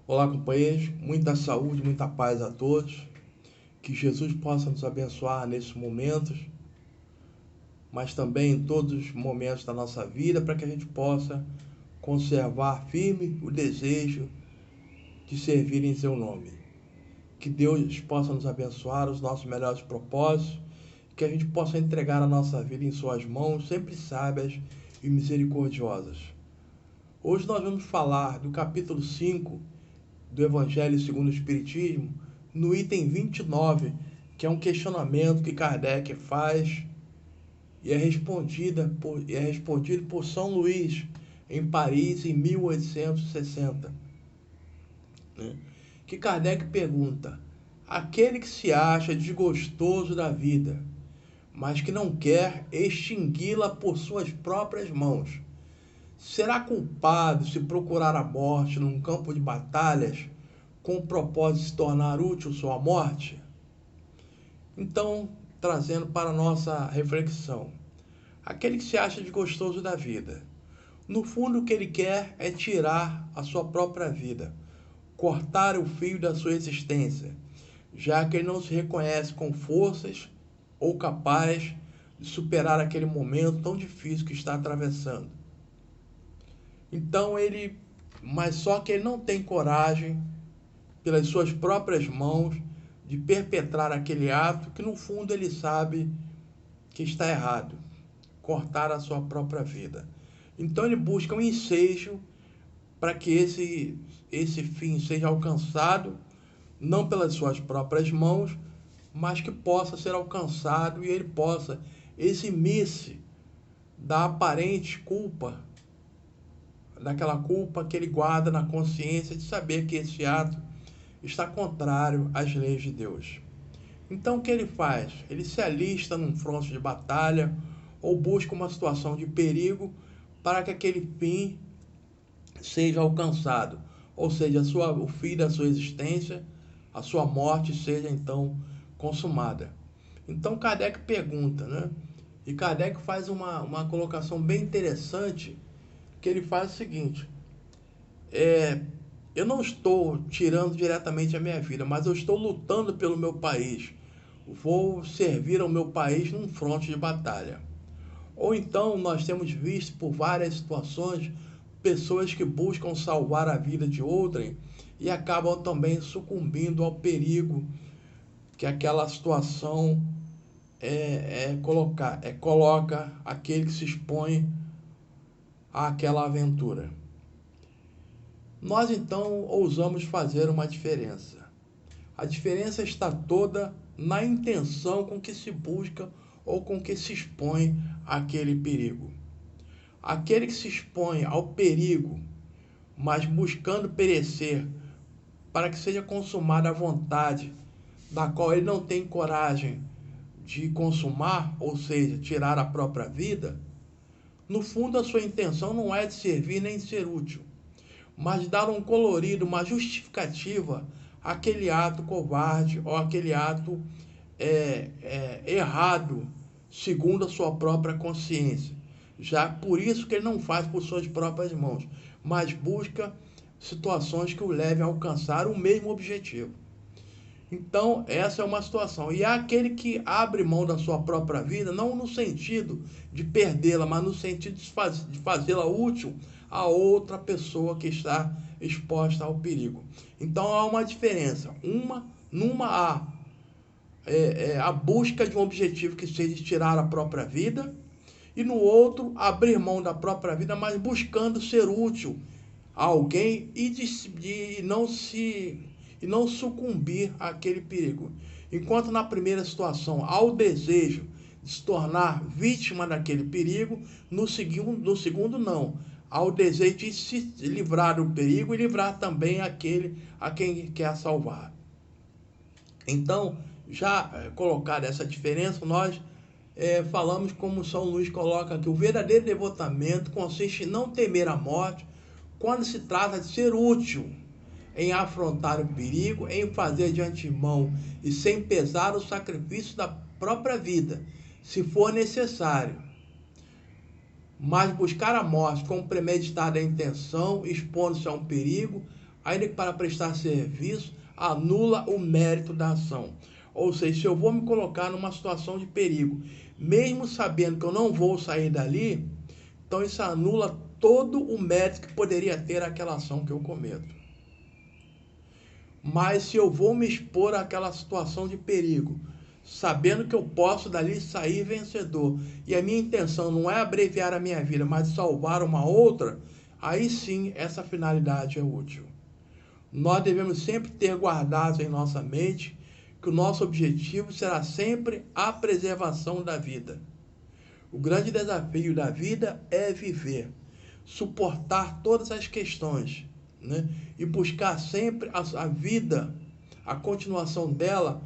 Olá, companheiros. Muita saúde, muita paz a todos. Que Jesus possa nos abençoar nesses momentos, mas também em todos os momentos da nossa vida, para que a gente possa conservar firme o desejo de servir em seu nome. Que Deus possa nos abençoar os nossos melhores propósitos, que a gente possa entregar a nossa vida em suas mãos, sempre sábias e misericordiosas. Hoje nós vamos falar do capítulo 5 do Evangelho segundo o Espiritismo, no item 29, que é um questionamento que Kardec faz e é respondido por São Luís, em Paris, em 1860. Né? Que Kardec pergunta: aquele que se acha desgostoso da vida, mas que não quer extingui-la por suas próprias mãos, será culpado se procurar a morte num campo de batalhas com o propósito de se tornar útil sua morte? Então, trazendo para a nossa reflexão, aquele que se acha desgostoso da vida, no fundo o que ele quer é tirar a sua própria vida, cortar o fio da sua existência, já que ele não se reconhece com forças ou capaz de superar aquele momento tão difícil que está atravessando. Então mas só que ele não tem coragem, pelas suas próprias mãos, de perpetrar aquele ato que no fundo ele sabe que está errado, cortar a sua própria vida. Então ele busca um ensejo para que esse fim seja alcançado, não pelas suas próprias mãos, mas que possa ser alcançado e ele possa eximir-se da aparente culpa, daquela culpa que ele guarda na consciência de saber que esse ato está contrário às leis de Deus. Então o que ele faz? Ele se alista num fronte de batalha ou busca uma situação de perigo para que aquele fim seja alcançado, ou seja, o fim da sua existência, a sua morte seja então consumada. Então Kardec pergunta, né? E Kardec faz uma colocação bem interessante, que ele faz o seguinte: eu não estou tirando diretamente a minha vida, mas eu estou lutando pelo meu país. Vou servir ao meu país num fronte de batalha. Ou então nós temos visto por várias situações pessoas que buscam salvar a vida de outrem e acabam também sucumbindo ao perigo que aquela situação coloca aquele que se expõe àquela aventura. Nós então ousamos fazer uma diferença. A diferença está toda na intenção com que se busca ou com que se expõe àquele perigo. Aquele que se expõe ao perigo, mas buscando perecer, para que seja consumada a vontade, da qual ele não tem coragem de consumar, ou seja, tirar a própria vida, no fundo a sua intenção não é de servir nem de ser útil, mas dar um colorido, uma justificativa àquele ato covarde ou aquele ato errado, segundo a sua própria consciência. Já por isso que ele não faz por suas próprias mãos, mas busca situações que o levem a alcançar o mesmo objetivo. Então, essa é uma situação. E há aquele que abre mão da sua própria vida, não no sentido de perdê-la, mas no sentido de fazê-la útil a outra pessoa que está exposta ao perigo. Então, há uma diferença. Numa há a busca de um objetivo que seja tirar a própria vida, e no outro, abrir mão da própria vida, mas buscando ser útil a alguém e não sucumbir àquele perigo. Enquanto na primeira situação há o desejo de se tornar vítima daquele perigo, no segundo não. Há o desejo de se livrar do perigo e livrar também aquele a quem quer salvar. Então, já colocada essa diferença, nós falamos como São Luís coloca que o verdadeiro devotamento consiste em não temer a morte quando se trata de ser útil, em afrontar o perigo, em fazer de antemão e sem pesar o sacrifício da própria vida, se for necessário. Mas buscar a morte com premeditada intenção, expondo-se a um perigo, ainda que para prestar serviço, anula o mérito da ação. Ou seja, se eu vou me colocar numa situação de perigo, mesmo sabendo que eu não vou sair dali, então isso anula todo o mérito que poderia ter aquela ação que eu cometo. Mas se eu vou me expor àquela situação de perigo, sabendo que eu posso dali sair vencedor, e a minha intenção não é abreviar a minha vida, mas salvar uma outra, aí sim essa finalidade é útil. Nós devemos sempre ter guardado em nossa mente que o nosso objetivo será sempre a preservação da vida. O grande desafio da vida é viver, suportar todas as questões, né? E buscar sempre a vida, a continuação dela,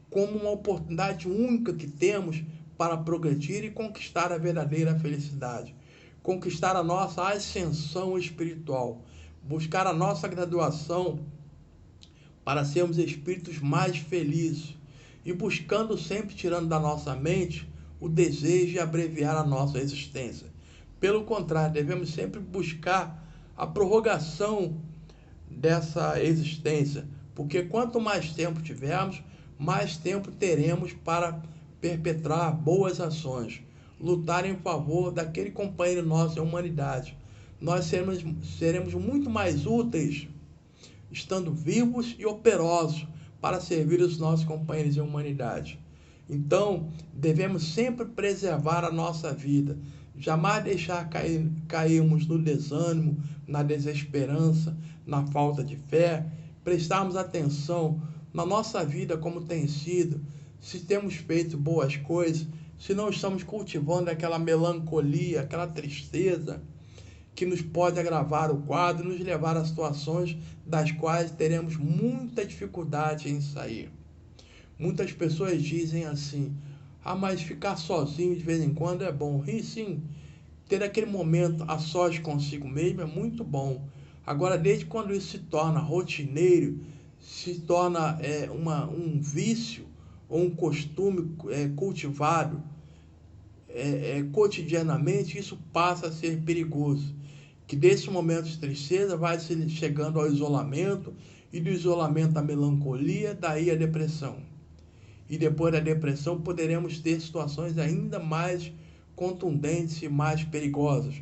como uma oportunidade única que temos para progredir e conquistar a verdadeira felicidade, conquistar a nossa ascensão espiritual, buscar a nossa graduação para sermos espíritos mais felizes e buscando sempre, tirando da nossa mente, o desejo de abreviar a nossa existência. Pelo contrário, devemos sempre buscar a prorrogação dessa existência, porque quanto mais tempo tivermos, mais tempo teremos para perpetrar boas ações, lutar em favor daquele companheiro nosso em humanidade. Nós seremos muito mais úteis estando vivos e operosos para servir os nossos companheiros em humanidade. Então, devemos sempre preservar a nossa vida, jamais deixar cairmos no desânimo, na desesperança, na falta de fé, prestarmos atenção na nossa vida como tem sido, se temos feito boas coisas, se não estamos cultivando aquela melancolia, aquela tristeza que nos pode agravar o quadro e nos levar a situações das quais teremos muita dificuldade em sair. Muitas pessoas dizem assim: ah, mas ficar sozinho de vez em quando é bom. E sim, ter aquele momento a sós consigo mesmo é muito bom. Agora, desde quando isso se torna rotineiro, se torna um vício ou um costume cultivado cotidianamente, isso passa a ser perigoso. Que desse momento de tristeza vai se chegando ao isolamento, e do isolamento à melancolia, daí a depressão. E depois da depressão poderemos ter situações ainda mais contundentes e mais perigosas,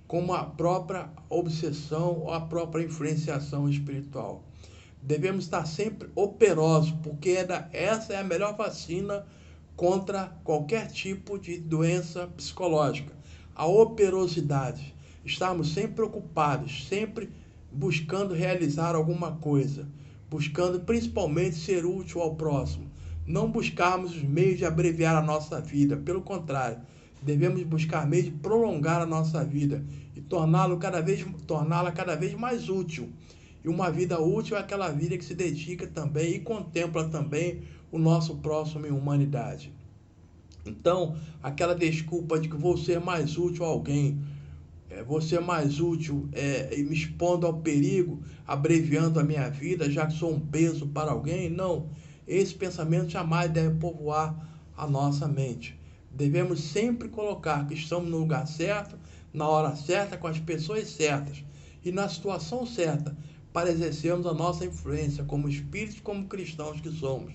como a própria obsessão ou a própria influenciação espiritual. Devemos estar sempre operosos, porque essa é a melhor vacina contra qualquer tipo de doença psicológica. A operosidade. Estarmos sempre ocupados, sempre buscando realizar alguma coisa, buscando principalmente ser útil ao próximo. Não buscarmos os meios de abreviar a nossa vida, pelo contrário, devemos buscar meios de prolongar a nossa vida e torná-la cada vez mais útil. E uma vida útil é aquela vida que se dedica também e contempla também o nosso próximo em humanidade. Então, aquela desculpa de que vou ser mais útil a alguém, vou ser mais útil me expondo ao perigo, abreviando a minha vida, já que sou um peso para alguém, não. Esse pensamento jamais deve povoar a nossa mente. Devemos sempre colocar que estamos no lugar certo, na hora certa, com as pessoas certas e na situação certa, para exercermos a nossa influência como espíritos, como cristãos que somos.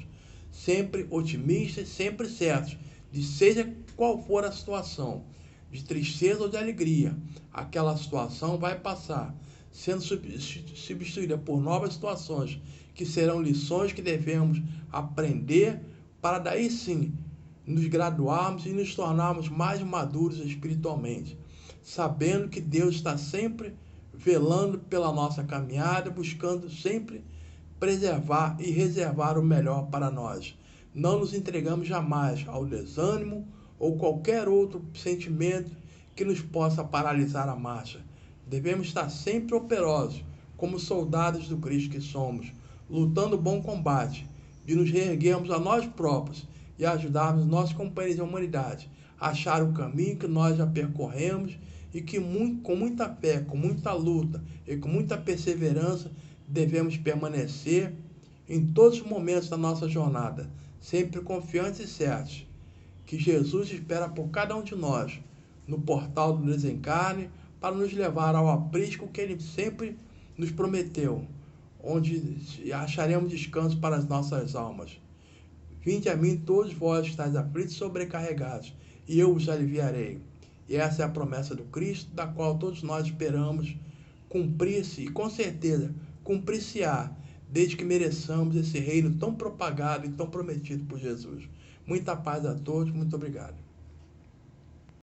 Sempre otimistas, sempre certos, de seja qual for a situação, de tristeza ou de alegria, aquela situação vai passar, sendo substituída por novas situações, que serão lições que devemos aprender para daí sim nos graduarmos e nos tornarmos mais maduros espiritualmente, sabendo que Deus está sempre velando pela nossa caminhada, buscando sempre preservar e reservar o melhor para nós. Não nos entregamos jamais ao desânimo ou qualquer outro sentimento que nos possa paralisar a marcha. Devemos estar sempre operosos, como soldados do Cristo que somos, lutando o bom combate, de nos reerguermos a nós próprios e ajudarmos nossos companheiros de humanidade a achar o caminho que nós já percorremos e que com muita fé, com muita luta e com muita perseverança devemos permanecer em todos os momentos da nossa jornada, sempre confiantes e certos que Jesus espera por cada um de nós no portal do desencarne para nos levar ao aprisco que ele sempre nos prometeu, onde acharemos descanso para as nossas almas. Vinde a mim todos vós que estáis aflitos e sobrecarregados, e eu vos aliviarei. E essa é a promessa do Cristo, da qual todos nós esperamos cumprir-se, e com certeza cumprir-se-á, desde que mereçamos esse reino tão propagado e tão prometido por Jesus. Muita paz a todos, muito obrigado.